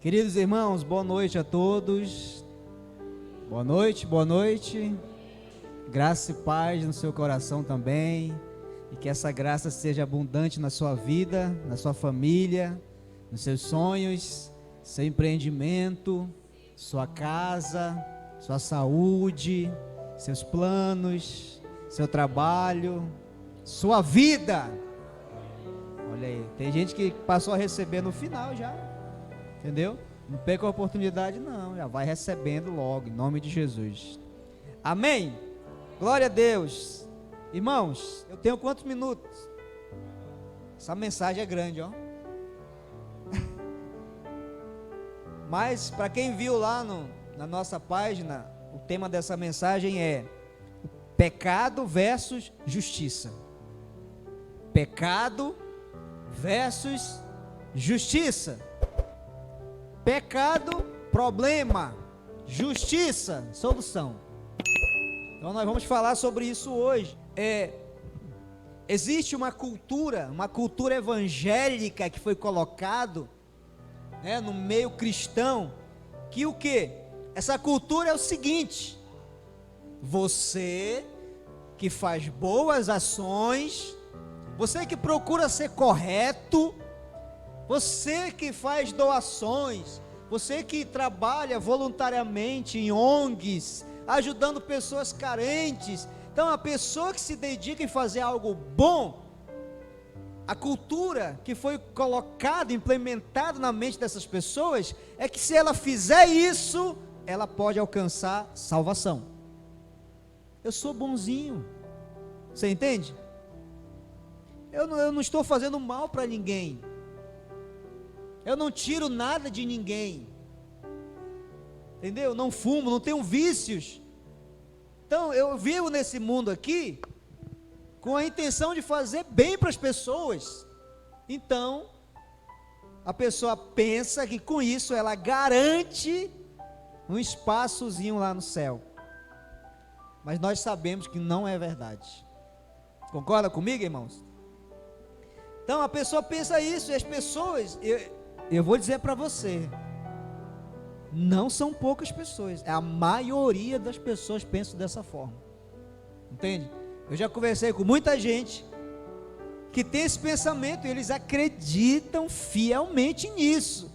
Queridos irmãos, boa noite a todos. Boa noite, boa noite. Graça e paz no seu coração também. E que essa graça seja abundante na sua vida, na sua família, nos seus sonhos, seu empreendimento, sua casa, sua saúde, seus planos, seu trabalho, sua vida. Olha aí, tem gente que passou a receber no final já. Entendeu? Não perca a oportunidade não, já vai recebendo logo, em nome de Jesus. Amém? Glória a Deus. Irmãos, eu tenho quantos minutos? Essa mensagem é grande, ó. Mas, para quem viu lá na nossa página, o tema dessa mensagem é pecado versus justiça. Pecado versus justiça. Pecado, problema, justiça, solução. Então nós vamos falar sobre isso hoje. Existe uma cultura evangélica que foi colocado, no meio cristão, que o quê? Essa cultura é o seguinte: você que faz boas ações, você que procura ser correto, você que faz doações, você que trabalha voluntariamente em ONGs, ajudando pessoas carentes, então a pessoa que se dedica em fazer algo bom, a cultura que foi colocada, implementada na mente dessas pessoas, é que se ela fizer isso, ela pode alcançar salvação. Eu sou bonzinho, você entende? Eu não estou fazendo mal para ninguém. Eu não tiro nada de ninguém, entendeu? Não fumo, não tenho vícios. Então eu vivo nesse mundo aqui com a intenção de fazer bem para as pessoas. Então a pessoa pensa que com isso ela garante um espaçozinho lá no céu, mas nós sabemos que não é verdade. Concorda comigo, irmãos? Então a pessoa pensa isso, e as pessoas, eu vou dizer para você, não são poucas pessoas, a maioria das pessoas pensam dessa forma, entende? Eu já conversei com muita gente que tem esse pensamento, e eles acreditam fielmente nisso.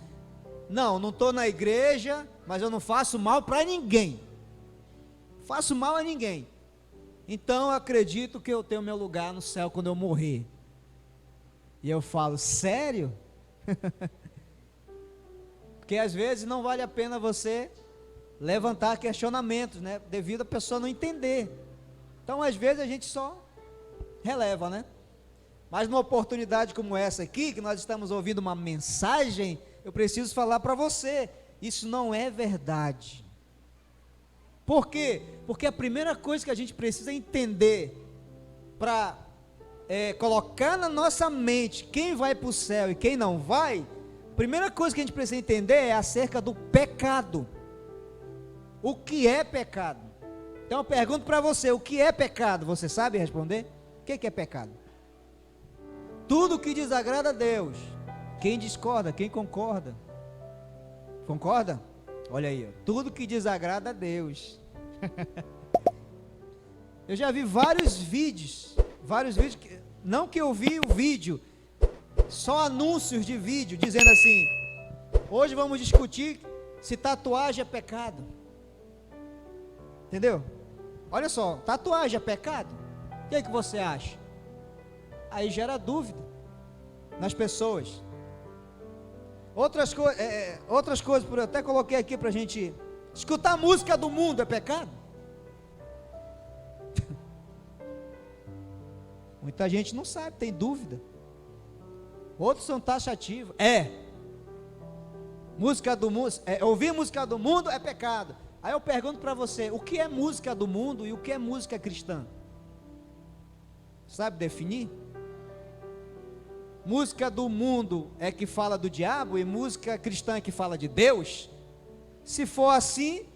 Não estou na igreja, mas eu não faço mal para ninguém, faço mal a ninguém, então eu acredito que eu tenho meu lugar no céu quando eu morrer. E eu falo, sério? Porque às vezes não vale a pena você levantar questionamentos, devido a pessoa não entender. Então às vezes a gente só releva, Mas numa oportunidade como essa aqui, que nós estamos ouvindo uma mensagem, eu preciso falar para você, isso não é verdade. Por quê? Porque a primeira coisa que a gente precisa entender, para colocar na nossa mente quem vai para o céu e quem não vai, primeira coisa que a gente precisa entender é acerca do pecado. O que é pecado? Então eu pergunto para você, o que é pecado? Você sabe responder? O que é pecado? Tudo que desagrada a Deus. Quem discorda? Quem concorda? Concorda? Olha aí, tudo que desagrada a Deus. Eu já vi vários vídeos, não que eu vi o vídeo, só anúncios de vídeo, dizendo assim, hoje vamos discutir se tatuagem é pecado, entendeu? Olha só, tatuagem é pecado? O que é que você acha? Aí gera dúvida nas pessoas. Outras coisas, eu até coloquei aqui para a gente, escutar música do mundo é pecado? Muita gente não sabe, tem dúvida. Outros são taxativos. Música do mundo, ouvir música do mundo é pecado. Aí eu pergunto para você, o que é música do mundo e o que é música cristã? Sabe definir? Música do mundo é que fala do diabo e música cristã é que fala de Deus? Se for assim,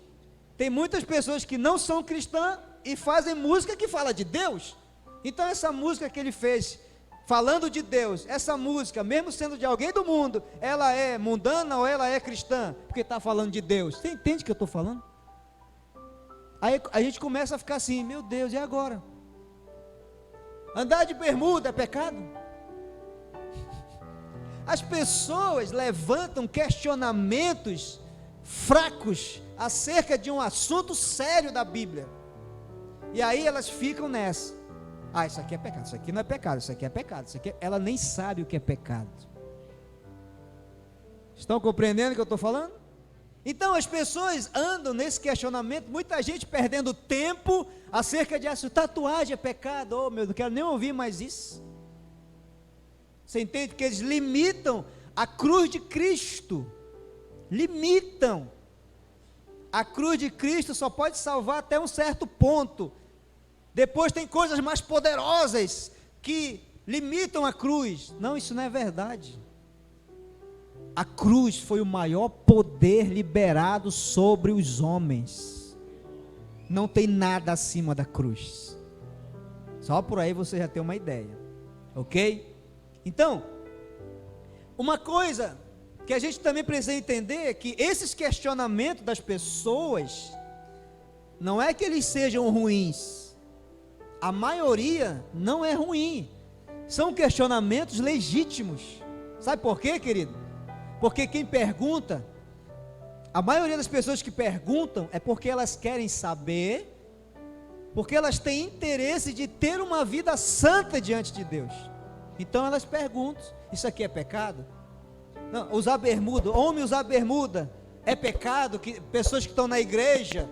tem muitas pessoas que não são cristãs e fazem música que fala de Deus. Então essa música que ele fez falando de Deus, essa música, mesmo sendo de alguém do mundo, ela é mundana ou ela é cristã? Porque está falando de Deus. Você entende o que eu estou falando? Aí a gente começa a ficar assim, meu Deus, e agora? Andar de bermuda é pecado? As pessoas levantam questionamentos fracos acerca de um assunto sério da Bíblia. E aí elas ficam nessa. Ah, isso aqui é pecado, isso aqui não é pecado, isso aqui é pecado, isso aqui é... Ela nem sabe o que é pecado. Estão compreendendo o que eu estou falando? Então as pessoas andam nesse questionamento, muita gente perdendo tempo acerca de tatuagem é pecado. Oh meu Deus, não quero nem ouvir mais isso. Você entende? Que eles limitam a cruz de Cristo. Limitam. A cruz de Cristo só pode salvar até um certo ponto. Depois tem coisas mais poderosas que limitam a cruz. Não, isso não é verdade. A cruz foi o maior poder liberado sobre os homens. Não tem nada acima da cruz. Só por aí você já tem uma ideia. Ok? Então, uma coisa que a gente também precisa entender é que esses questionamentos das pessoas, não é que eles sejam ruins. A maioria não é ruim. São questionamentos legítimos. Sabe por quê, querido? Porque quem pergunta, a maioria das pessoas que perguntam é porque elas querem saber, porque elas têm interesse de ter uma vida santa diante de Deus. Então elas perguntam, isso aqui é pecado? Não, usar bermuda, homem usar bermuda, é pecado? Que pessoas que estão na igreja,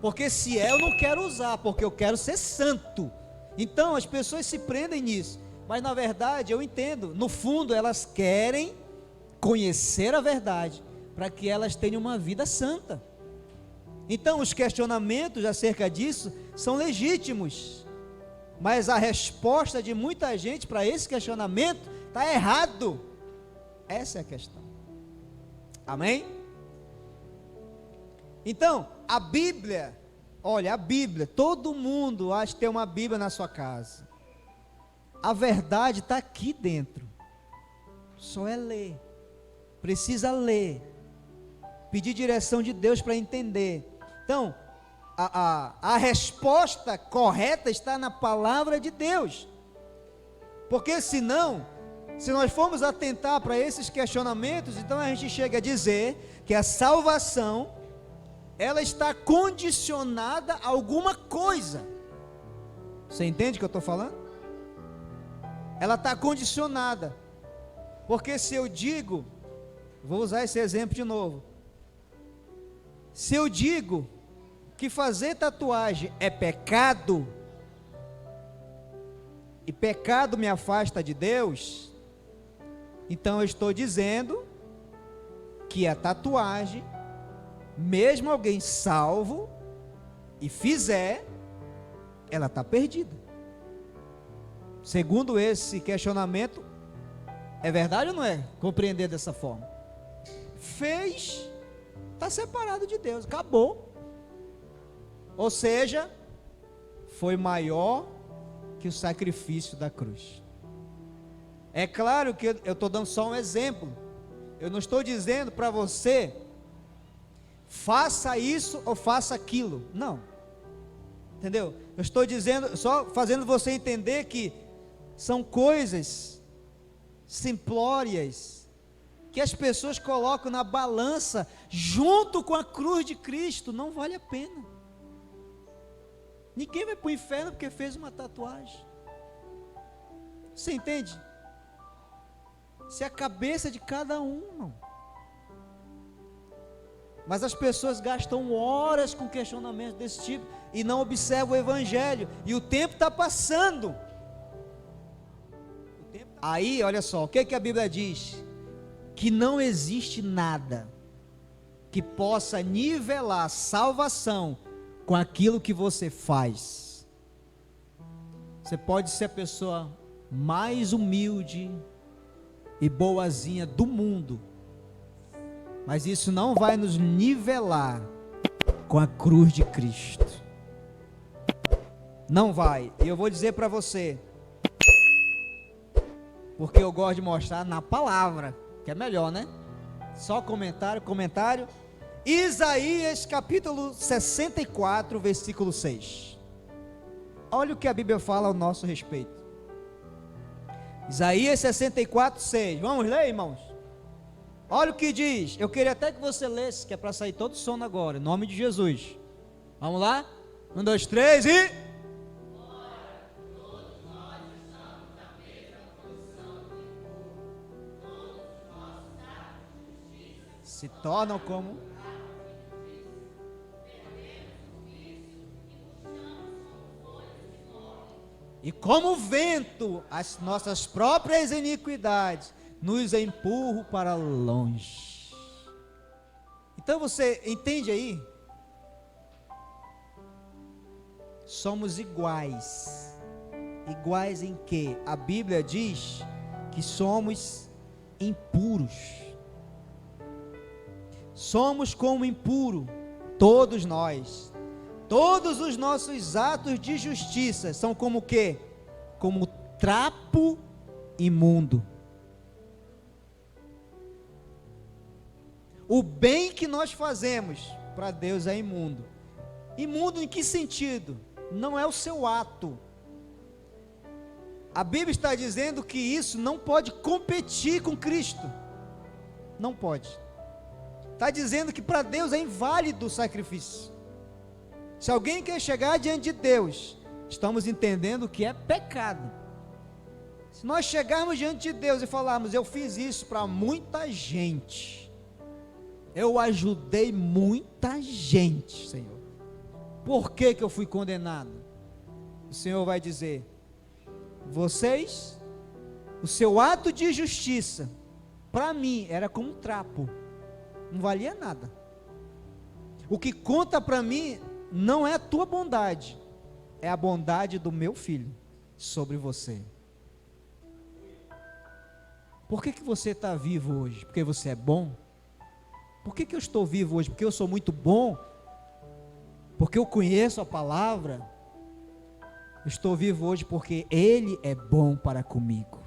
porque se é, eu não quero usar, porque eu quero ser santo. Então as pessoas se prendem nisso, mas na verdade eu entendo, no fundo elas querem conhecer a verdade, para que elas tenham uma vida santa. Então os questionamentos acerca disso são legítimos, mas a resposta de muita gente para esse questionamento está errado. Essa é a questão. Amém? Então, a Bíblia, olha, a Bíblia, todo mundo acha que tem uma Bíblia na sua casa. A verdade está aqui dentro. Só é ler. Precisa ler. Pedir direção de Deus para entender. Então, a resposta correta está na palavra de Deus. Porque senão, se nós formos atentar para esses questionamentos, então a gente chega a dizer que a salvação, ela está condicionada a alguma coisa. Você entende o que eu estou falando? Ela está condicionada. Porque se eu digo, vou usar esse exemplo de novo. Se eu digo que fazer tatuagem é pecado, e pecado me afasta de Deus, então eu estou dizendo que a tatuagem, mesmo alguém salvo e fizer, ela está perdida. Segundo esse questionamento, é verdade ou não é? Compreender dessa forma. Fez, está separado de Deus, acabou. Ou seja, foi maior que o sacrifício da cruz. É claro que eu estou dando só um exemplo. Eu não estou dizendo para você faça isso ou faça aquilo. Não. Entendeu? Eu estou dizendo, só fazendo você entender que são coisas simplórias que as pessoas colocam na balança junto com a cruz de Cristo. Não vale a pena. Ninguém vai para o inferno porque fez uma tatuagem. Você entende? Isso é a cabeça de cada um, irmão. Mas as pessoas gastam horas com questionamentos desse tipo e não observam o Evangelho. E o tempo está passando. Aí, olha só, o que a Bíblia diz? Que não existe nada que possa nivelar salvação com aquilo que você faz. Você pode ser a pessoa mais humilde e boazinha do mundo, mas isso não vai nos nivelar com a cruz de Cristo. Não vai. E eu vou dizer para você, porque eu gosto de mostrar na palavra, que é melhor, né? Só comentário. Isaías capítulo 64, versículo 6. Olha o que a Bíblia fala ao nosso respeito. Isaías 64, 6. Vamos ler, irmãos? Olha o que diz. Eu queria até que você lesse, que é para sair todo sono agora, em nome de Jesus. Vamos lá? 1, 2, 3 e... se tornam como... e como o vento, as nossas próprias iniquidades nos empurram para longe. Então você entende aí? Somos iguais. Iguais em quê? A Bíblia diz que somos impuros. Somos como impuro, todos nós. Todos os nossos atos de justiça são como o quê? Como trapo imundo. O bem que nós fazemos para Deus é imundo. Imundo em que sentido? Não é o seu ato. A Bíblia está dizendo que isso não pode competir com Cristo. Não pode. Está dizendo que para Deus é inválido o sacrifício. Se alguém quer chegar diante de Deus, estamos entendendo que é pecado. Se nós chegarmos diante de Deus e falarmos, eu fiz isso para muita gente, eu ajudei muita gente, Senhor, por que eu fui condenado? O Senhor vai dizer, vocês, o seu ato de justiça, para mim, era como um trapo, não valia nada. O que conta para mim não é a tua bondade, é a bondade do meu filho sobre você. Por que você está vivo hoje? Porque você é bom? Por que eu estou vivo hoje? Porque eu sou muito bom? Porque eu conheço a palavra? Eu estou vivo hoje porque Ele é bom para comigo.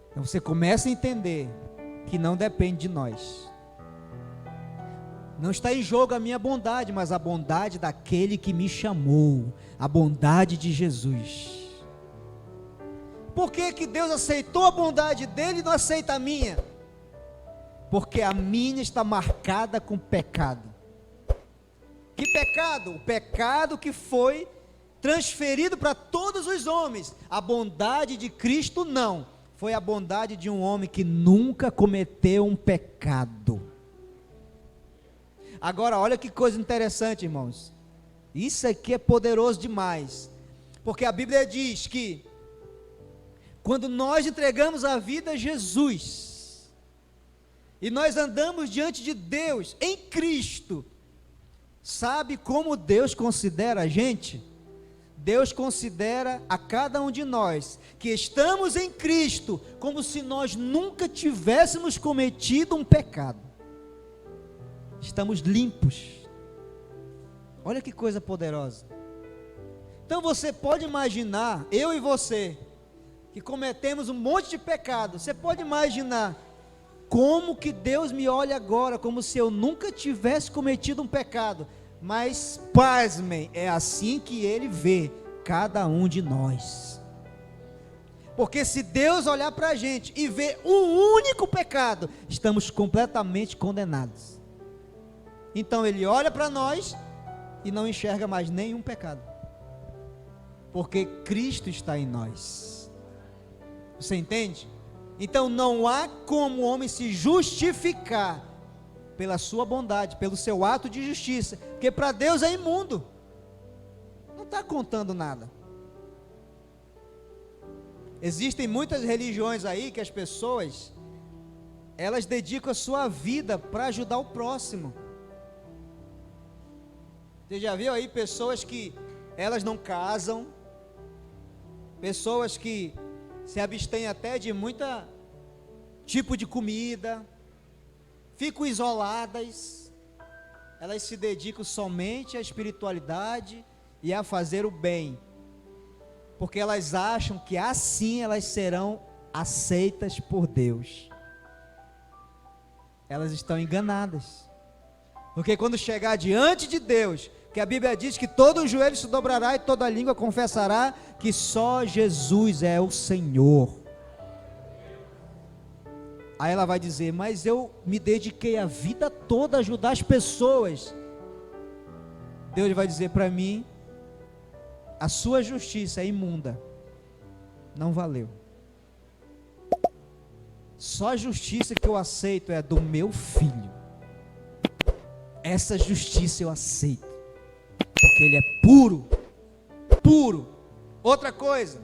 Então você começa a entender que não depende de nós. Não está em jogo a minha bondade, mas a bondade daquele que me chamou, a bondade de Jesus. Por que Deus aceitou a bondade dele e não aceita a minha? Porque a minha está marcada com pecado. Que pecado? O pecado que foi transferido para todos os homens. A bondade de Cristo não. Foi a bondade de um homem que nunca cometeu um pecado. Agora, olha que coisa interessante, irmãos. Isso aqui é poderoso demais. Porque a Bíblia diz que quando nós entregamos a vida a Jesus, e nós andamos diante de Deus, em Cristo, sabe como Deus considera a gente? Deus considera a cada um de nós, que estamos em Cristo, como se nós nunca tivéssemos cometido um pecado. Estamos limpos. Olha que coisa poderosa. Então você pode imaginar, eu e você, que cometemos um monte de pecado, você pode imaginar como que Deus me olha agora, como se eu nunca tivesse cometido um pecado. Mas pasmem, é assim que Ele vê cada um de nós. Porque se Deus olhar para a gente e ver um único pecado, estamos completamente condenados. Então Ele olha para nós e não enxerga mais nenhum pecado, porque Cristo está em nós. Você entende? Então não há como o homem se justificar pela sua bondade, pelo seu ato de justiça, porque para Deus é imundo, não está contando nada. Existem muitas religiões aí que as pessoas, elas dedicam a sua vida para ajudar o próximo. Você já viu aí pessoas que elas não casam, pessoas que se abstêm até de muita tipo de comida, ficam isoladas, elas se dedicam somente à espiritualidade e a fazer o bem. Porque elas acham que assim elas serão aceitas por Deus. Elas estão enganadas. Porque quando chegar diante de Deus, que a Bíblia diz que todo joelho se dobrará e toda língua confessará que só Jesus é o Senhor. Aí ela vai dizer, mas eu me dediquei a vida toda a ajudar as pessoas. Deus vai dizer para mim, a sua justiça é imunda, não valeu. Só a justiça que eu aceito é a do meu filho. Essa justiça eu aceito, porque ele é puro, puro. Outra coisa,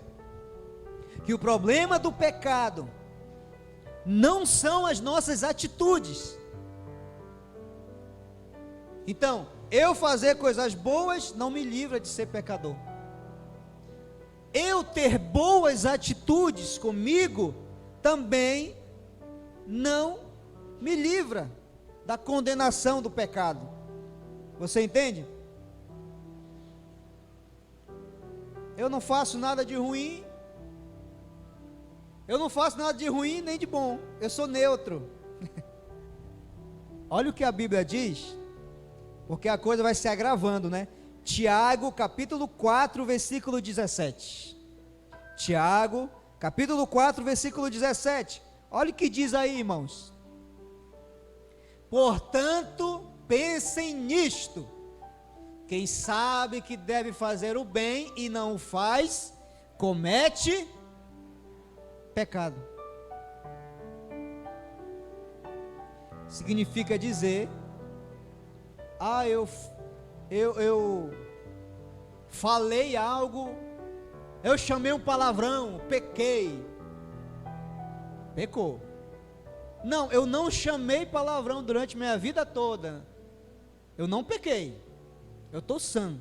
que o problema do pecado não são as nossas atitudes. Então, eu fazer coisas boas não me livra de ser pecador. Eu ter boas atitudes comigo também não me livra da condenação do pecado. Você entende? Eu não faço nada de ruim. Eu não faço nada de ruim nem de bom. Eu sou neutro. Olha o que a Bíblia diz, porque a coisa vai se agravando, né? Tiago, capítulo 4, versículo 17. Tiago, capítulo 4, versículo 17. Olha o que diz aí, irmãos. Portanto, pensem nisto. Quem sabe que deve fazer o bem e não o faz, comete pecado. Significa dizer, eu falei algo, eu chamei um palavrão, pequei. Pecou. Não, eu não chamei palavrão durante minha vida toda. Eu não pequei. Eu estou sã.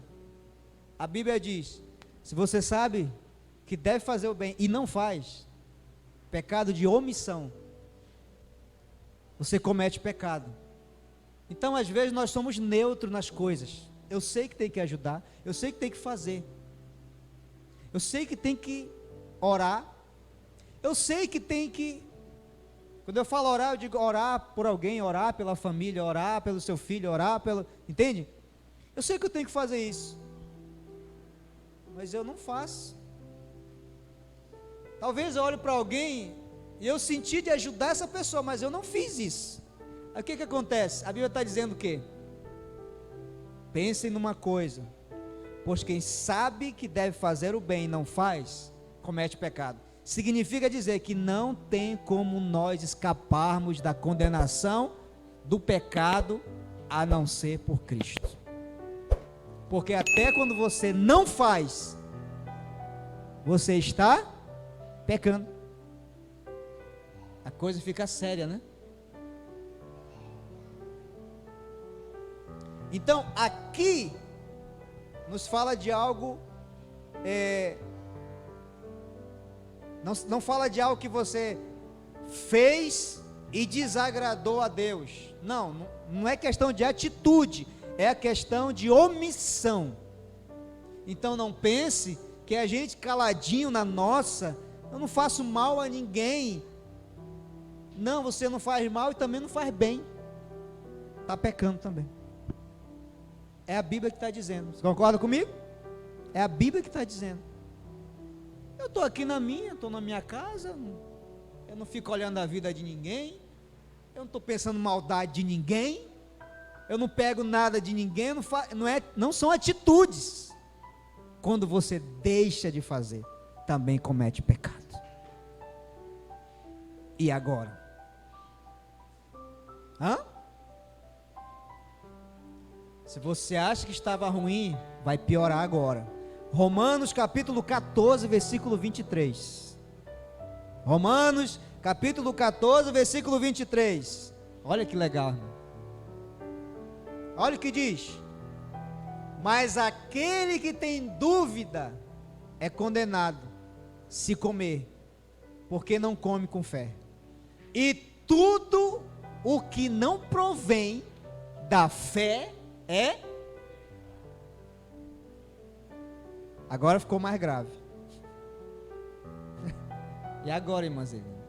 A Bíblia diz, se você sabe que deve fazer o bem e não faz, pecado de omissão, você comete pecado. Então às vezes nós somos neutros nas coisas. Eu sei que tem que ajudar, eu sei que tem que fazer, eu sei que tem que orar, eu sei que tem que, quando eu falo orar, eu digo orar por alguém, orar pela família, orar pelo seu filho, orar pelo, entende? Eu sei que eu tenho que fazer isso, mas eu não faço. Talvez eu olhe para alguém e eu senti de ajudar essa pessoa, mas eu não fiz isso. Aí o que acontece? A Bíblia está dizendo o quê? Pensem numa coisa, pois quem sabe que deve fazer o bem e não faz, comete pecado. Significa dizer que não tem como nós escaparmos da condenação do pecado, a não ser por Cristo. Porque até quando você não faz, você está pecando. A coisa fica séria, né? Então, aqui nos fala de algo, não fala de algo que você fez e desagradou a Deus. Não é questão de atitude, é a questão de omissão. Então não pense que a gente caladinho na nossa, eu não faço mal a ninguém. Não, você não faz mal e também não faz bem, está pecando também. É a Bíblia que está dizendo. Você concorda comigo? É a Bíblia que está dizendo. Eu estou aqui na minha, estou na minha casa, eu não fico olhando a vida de ninguém, eu não estou pensando maldade de ninguém, eu não pego nada de ninguém, não são atitudes. Quando você deixa de fazer, também comete pecado. E agora? Se você acha que estava ruim, vai piorar agora. Romanos capítulo 14, versículo 23. Romanos capítulo 14, versículo 23. Olha que legal. Olha o que diz. Mas aquele que tem dúvida é condenado, se comer, porque não come com fé. E tudo o que não provém da fé agora ficou mais grave. E agora, irmã Zelina?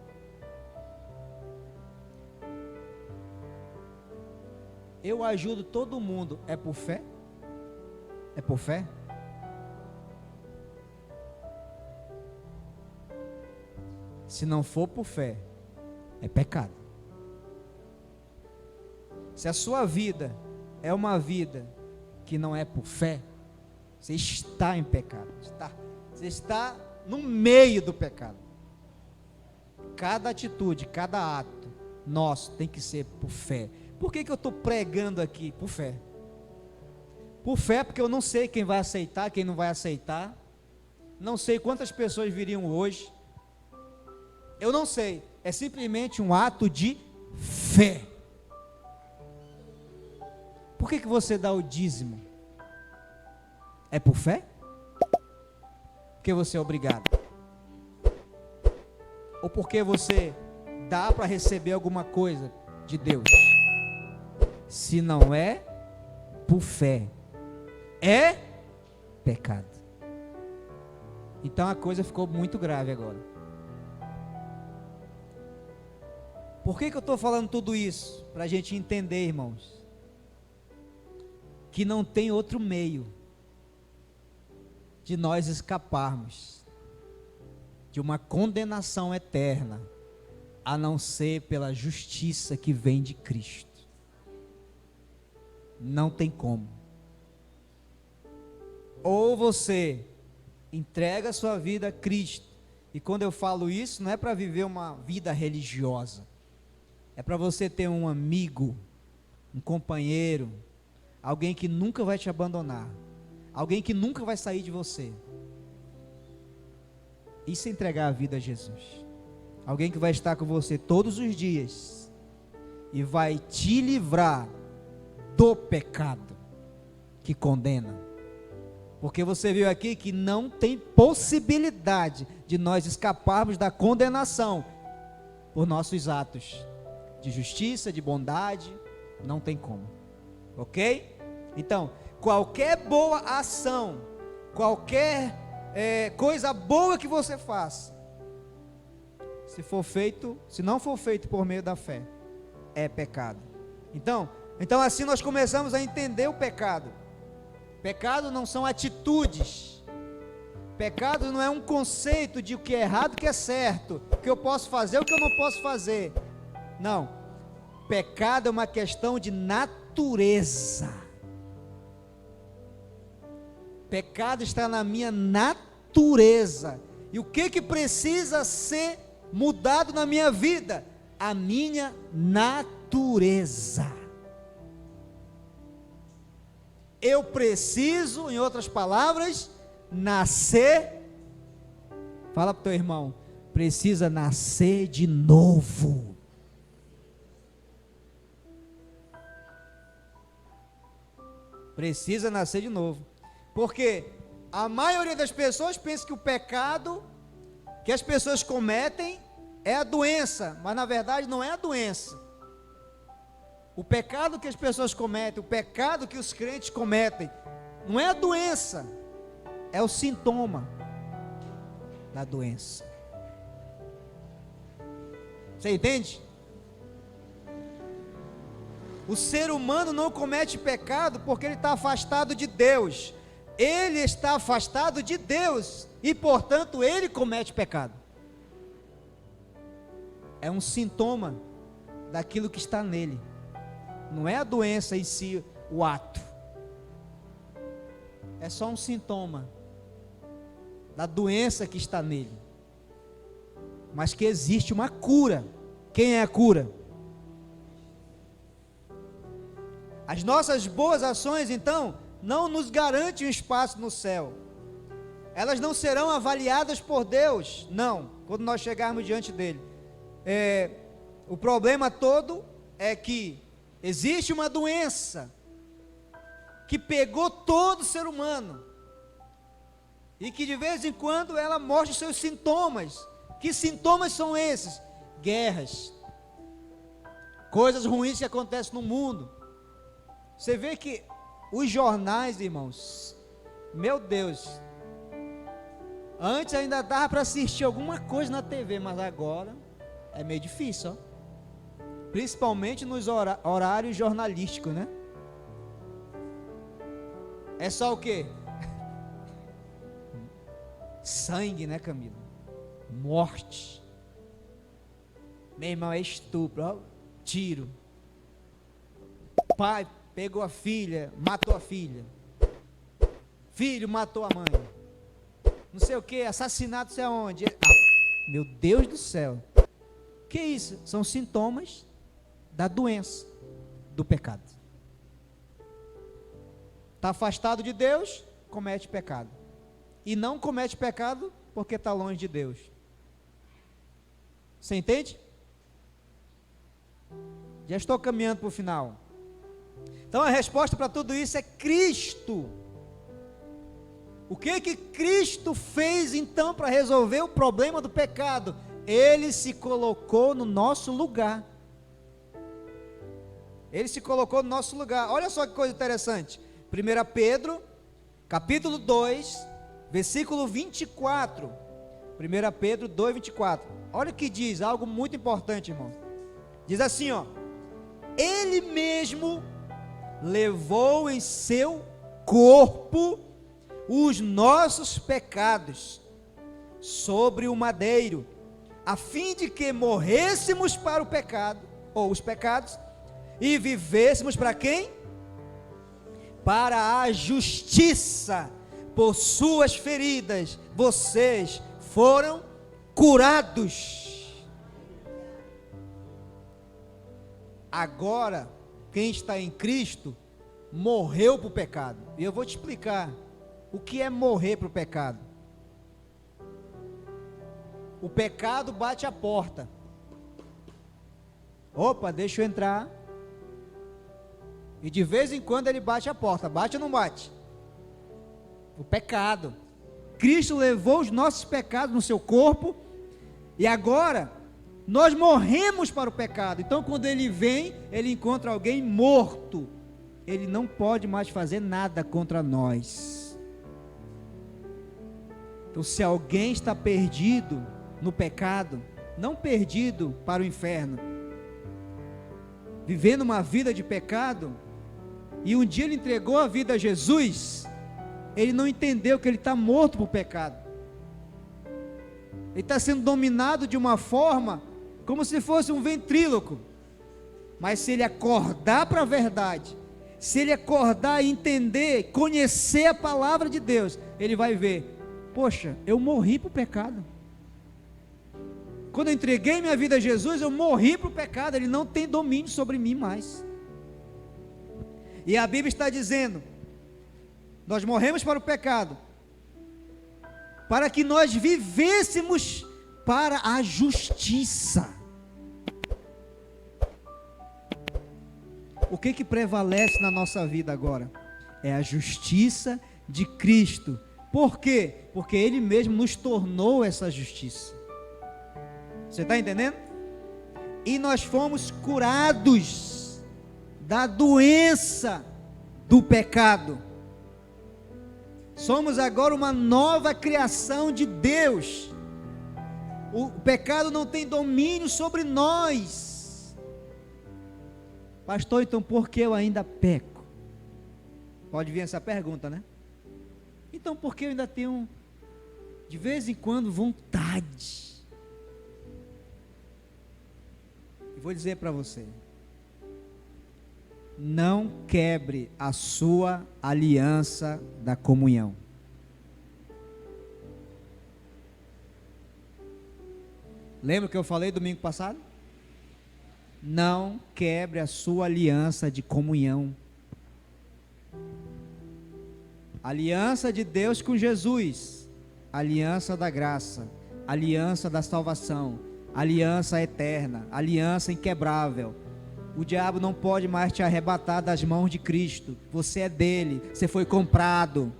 Eu ajudo todo mundo, é por fé? É por fé? Se não for por fé, é pecado. Se a sua vida é uma vida que não é por fé, você está em pecado. Você está no meio do pecado. Cada atitude, cada ato nosso tem que ser por fé. Por que eu estou pregando aqui? Por fé. Por fé, porque eu não sei quem vai aceitar, quem não vai aceitar. Não sei quantas pessoas viriam hoje. Eu não sei. É simplesmente um ato de fé. Por que você dá o dízimo? É por fé? Porque você é obrigado? Ou porque você dá para receber alguma coisa de Deus? Se não é por fé, é pecado. Então a coisa ficou muito grave agora. Por que eu estou falando tudo isso? Para a gente entender, irmãos, que não tem outro meio de nós escaparmos de uma condenação eterna, a não ser pela justiça que vem de Cristo. Não tem como. Ou você entrega a sua vida a Cristo, e quando eu falo isso, não é para viver uma vida religiosa, é para você ter um amigo, um companheiro, alguém que nunca vai te abandonar, alguém que nunca vai sair de você. Isso é entregar a vida a Jesus. Alguém que vai estar com você todos os dias e vai te livrar do pecado que condena. Porque você viu aqui que não tem possibilidade de nós escaparmos da condenação por nossos atos de justiça, de bondade. Não tem como. Ok? Então, qualquer boa ação, qualquer coisa boa que você faça, se não for feito por meio da fé, é pecado. Então assim nós começamos a entender o pecado. Pecado não são atitudes. Pecado não é um conceito de o que é errado e o que é certo, o que eu posso fazer e o que eu não posso fazer. Não. Pecado é uma questão de natureza. Pecado está na minha natureza. E o que precisa ser mudado na minha vida? A minha natureza. Eu preciso, em outras palavras, nascer. Fala para o teu irmão, precisa nascer de novo. Precisa nascer de novo. Porque a maioria das pessoas pensa que o pecado que as pessoas cometem é a doença, mas na verdade não é a doença. O pecado que as pessoas cometem, o pecado que os crentes cometem, não é a doença, é o sintoma da doença. Você entende? O ser humano não comete pecado porque ele está afastado de Deus. Ele está afastado de Deus e, portanto, ele comete pecado. É um sintoma daquilo que está nele. Não é a doença em si, o ato. É só um sintoma da doença que está nele. Mas que existe uma cura. Quem é a cura? As nossas boas ações, então, não nos garantem um espaço no céu. Elas não serão avaliadas por Deus, não, quando nós chegarmos diante dele. O problema todo é que existe uma doença que pegou todo ser humano e que de vez em quando ela mostra os seus sintomas. Que sintomas são esses? Guerras, coisas ruins que acontecem no mundo. Você vê que os jornais, irmãos, meu Deus, Antes ainda dava para assistir alguma coisa na TV, mas agora é meio difícil, ó. Principalmente nos horários jornalísticos, né? É só o quê? Sangue, né, Camila? Morte. Meu irmão, é estupro, ó, tiro. Pai pegou a filha, matou a filha. Filho matou a mãe. Não sei o que, assassinato, não sei aonde. Meu Deus do céu. Que isso? São sintomas da doença, do pecado. Está afastado de Deus, comete pecado. E não comete pecado porque está longe de Deus. Você entende? Já estou caminhando para o final. Então a resposta para tudo isso é Cristo. O que Cristo fez então para resolver o problema do pecado? Ele se colocou no nosso lugar. Ele se colocou no nosso lugar. Olha só que coisa interessante. 1 Pedro, capítulo 2, versículo 24. 1 Pedro 2, 24. Olha o que diz, algo muito importante, irmão. Diz assim, ó: Ele mesmo levou em seu corpo os nossos pecados sobre o madeiro, a fim de que morrêssemos para o pecado, ou os pecados, e vivêssemos para quem? Para a justiça. Por suas feridas vocês foram curados. Agora, quem está em Cristo morreu para o pecado. E eu vou te explicar o que é morrer para o pecado. O pecado bate a porta. Opa, deixa eu entrar. E de vez em quando ele bate a porta. Bate ou não bate? O pecado. Cristo levou os nossos pecados no seu corpo. E agora nós morremos para o pecado. Então quando ele vem, ele encontra alguém morto. Ele não pode mais fazer nada contra nós. Então se alguém está perdido no pecado, não perdido para o inferno, vivendo uma vida de pecado, e um dia ele entregou a vida a Jesus, ele não entendeu que ele está morto para o pecado. Ele está sendo dominado de uma forma como se fosse um ventríloco. Mas se ele acordar para a verdade, se ele acordar e entender, conhecer a palavra de Deus, ele vai ver: poxa, eu morri para o pecado. Quando eu entreguei minha vida a Jesus, eu morri para o pecado. Ele não tem domínio sobre mim mais. E a Bíblia está dizendo: nós morremos para o pecado, para que nós vivêssemos para a justiça. O que prevalece na nossa vida agora? É a justiça de Cristo. Por quê? Porque Ele mesmo nos tornou essa justiça. Você está entendendo? E nós fomos curados da doença do pecado. Somos agora uma nova criação de Deus. O pecado não tem domínio sobre nós. Pastor, então por que eu ainda peco? Pode vir essa pergunta, né? Então por que eu ainda tenho, de vez em quando, vontade? E vou dizer para você: não quebre a sua aliança da comunhão. Lembra que eu falei domingo passado? Não quebre a sua aliança de comunhão. Aliança de Deus com Jesus, aliança da graça, aliança da salvação, aliança eterna, aliança inquebrável. O diabo não pode mais te arrebatar das mãos de Cristo. Você é dele, você foi comprado.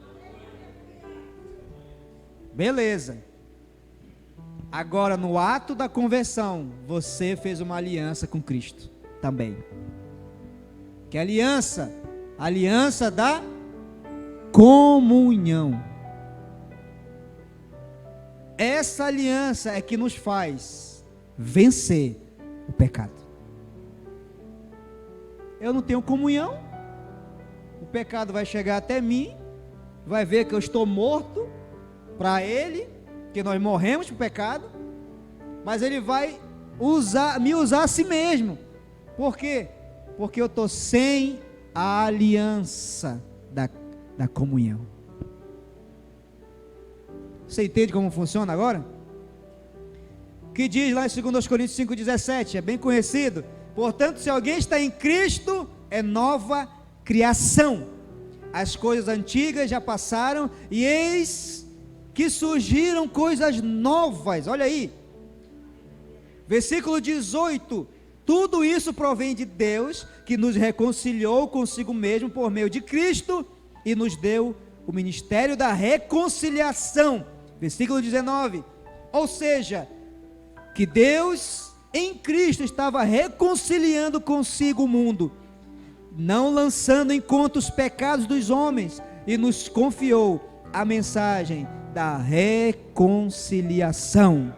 Beleza. Agora, no ato da conversão, você fez uma aliança com Cristo também. Que aliança? Aliança da comunhão. essa aliança é que nos faz vencer o pecado. Eu não tenho comunhão, o pecado vai chegar até mim, vai ver que eu estou morto para ele, que nós morremos para o pecado, mas ele vai me usar a si mesmo. Por quê? Porque eu estou sem a aliança da comunhão. Você entende como funciona agora? Que diz lá em 2 Coríntios 5,17, é bem conhecido. Portanto, se alguém está em Cristo, é nova criação. As coisas antigas já passaram, e eis que surgiram coisas novas. Olha aí, versículo 18, tudo isso provém de Deus, que nos reconciliou consigo mesmo por meio de Cristo, e nos deu o ministério da reconciliação. Versículo 19, ou seja, que Deus em Cristo estava reconciliando consigo o mundo, não lançando em conta os pecados dos homens, e nos confiou a mensagem da reconciliação.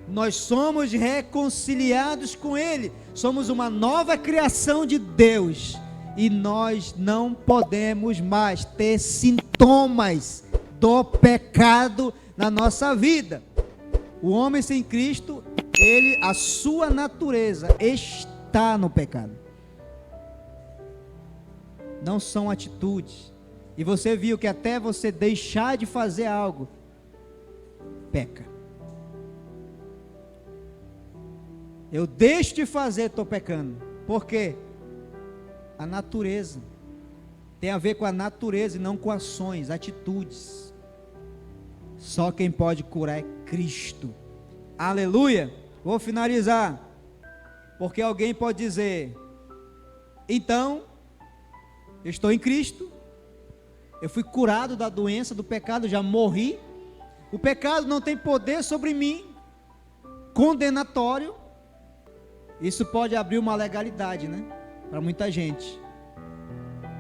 Nós somos reconciliados com Ele, somos uma nova criação de Deus, e nós não podemos mais ter sintomas do pecado na nossa vida. O homem sem Cristo, a sua natureza está no pecado. Não são atitudes. E você viu que até você deixar de fazer algo, peca. Eu deixo de fazer, estou pecando. Por quê? A natureza. Tem a ver com a natureza e não com ações, atitudes. Só quem pode curar é Cristo. Aleluia. Vou finalizar. Porque alguém pode dizer: então, eu estou em Cristo, eu fui curado da doença, do pecado, já morri, o pecado não tem poder sobre mim, condenatório. Isso pode abrir uma legalidade, né, para muita gente,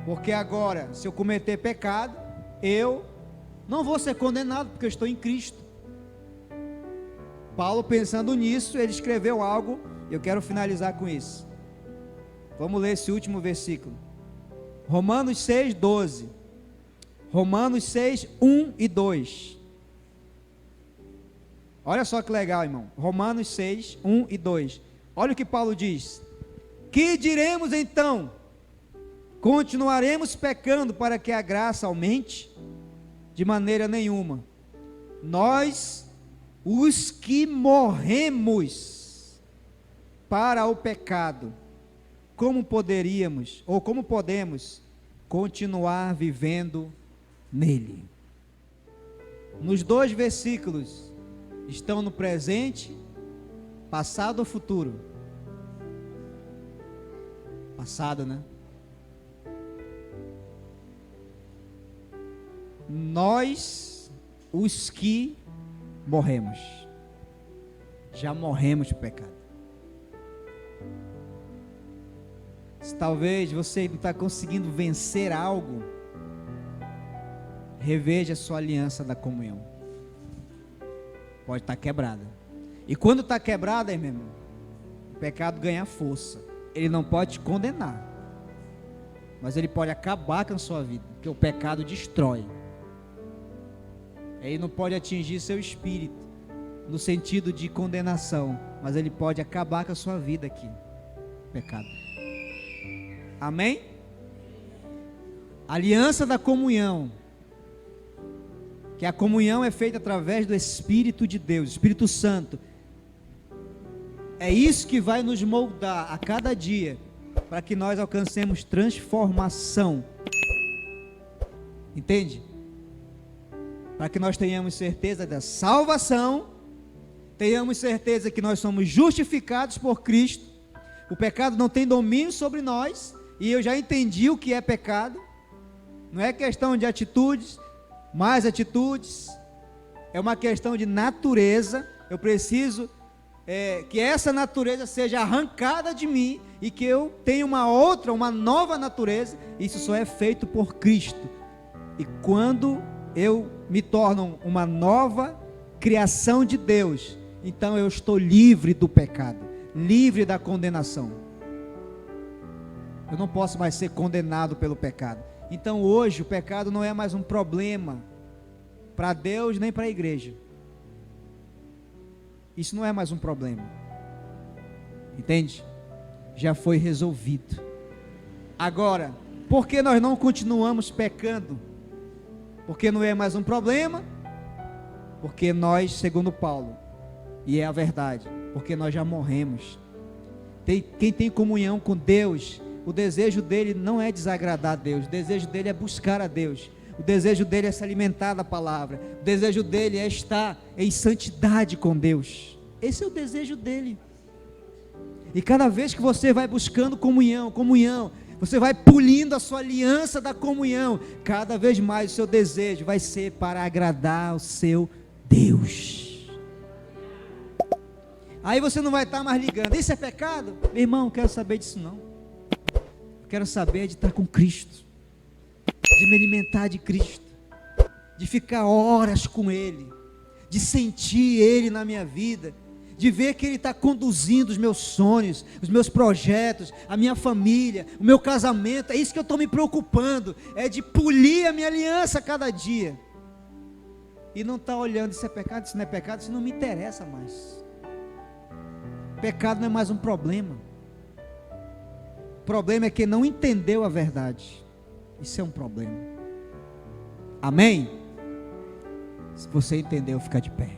porque agora, se eu cometer pecado, eu não vou ser condenado, porque eu estou em Cristo. Paulo, pensando nisso, ele escreveu algo, eu quero finalizar com isso. Vamos ler esse último versículo, Romanos 6, 12, Romanos 6, 1 e 2, olha só que legal, irmão, Romanos 6, 1 e 2, olha o que Paulo diz: que diremos então? Continuaremos pecando para que a graça aumente? De maneira nenhuma. Nós, os que morremos para o pecado, como podemos continuar vivendo nele? Nos dois versículos estão no presente, passado ou futuro? Passado, né? Nós, os que morremos, já morremos para o pecado. Se talvez você não está conseguindo vencer algo, reveja a sua aliança da comunhão. Pode estar quebrada. E quando está quebrada, meu irmão, o pecado ganha força. Ele não pode te condenar, mas ele pode acabar com a sua vida, porque o pecado destrói. Ele não pode atingir seu espírito no sentido de condenação, mas ele pode acabar com a sua vida aqui, pecado. Amém? Aliança da comunhão, que a comunhão é feita através do Espírito de Deus, Espírito Santo. É isso que vai nos moldar a cada dia, para que nós alcancemos transformação. Entende? Para que nós tenhamos certeza da salvação, tenhamos certeza que nós somos justificados por Cristo, o pecado não tem domínio sobre nós, e eu já entendi o que é pecado. Não é questão de atitudes, mais atitudes, é uma questão de natureza. Eu preciso que essa natureza seja arrancada de mim, e que eu tenha uma nova natureza. Isso só é feito por Cristo. E quando eu me tornam uma nova criação de Deus, então eu estou livre do pecado, livre da condenação. Eu não posso mais ser condenado pelo pecado. Então hoje o pecado não é mais um problema para Deus nem para a igreja. Isso não é mais um problema. Entende? Já foi resolvido. Agora, por que nós não continuamos pecando? Porque não é mais um problema? Porque nós, segundo Paulo, e é a verdade, porque nós já morremos. Quem tem comunhão com Deus, o desejo dele não é desagradar a Deus, o desejo dele é buscar a Deus, o desejo dele é se alimentar da palavra, o desejo dele é estar em santidade com Deus. Esse é o desejo dele. E cada vez que você vai buscando comunhão, você vai polindo a sua aliança da comunhão, cada vez mais o seu desejo vai ser para agradar o seu Deus. Aí você não vai estar mais ligando, isso é pecado? Meu irmão, não quero saber disso não. Eu quero saber de estar com Cristo, de me alimentar de Cristo, de ficar horas com Ele, de sentir Ele na minha vida, de ver que Ele está conduzindo os meus sonhos, os meus projetos, a minha família, o meu casamento. É isso que eu estou me preocupando, é de polir a minha aliança a cada dia, e não estar olhando, isso é pecado, isso não é pecado, isso não me interessa mais. Pecado não é mais um problema. O problema é que não entendeu a verdade. Isso é um problema. Amém? Se você entendeu, fica de pé.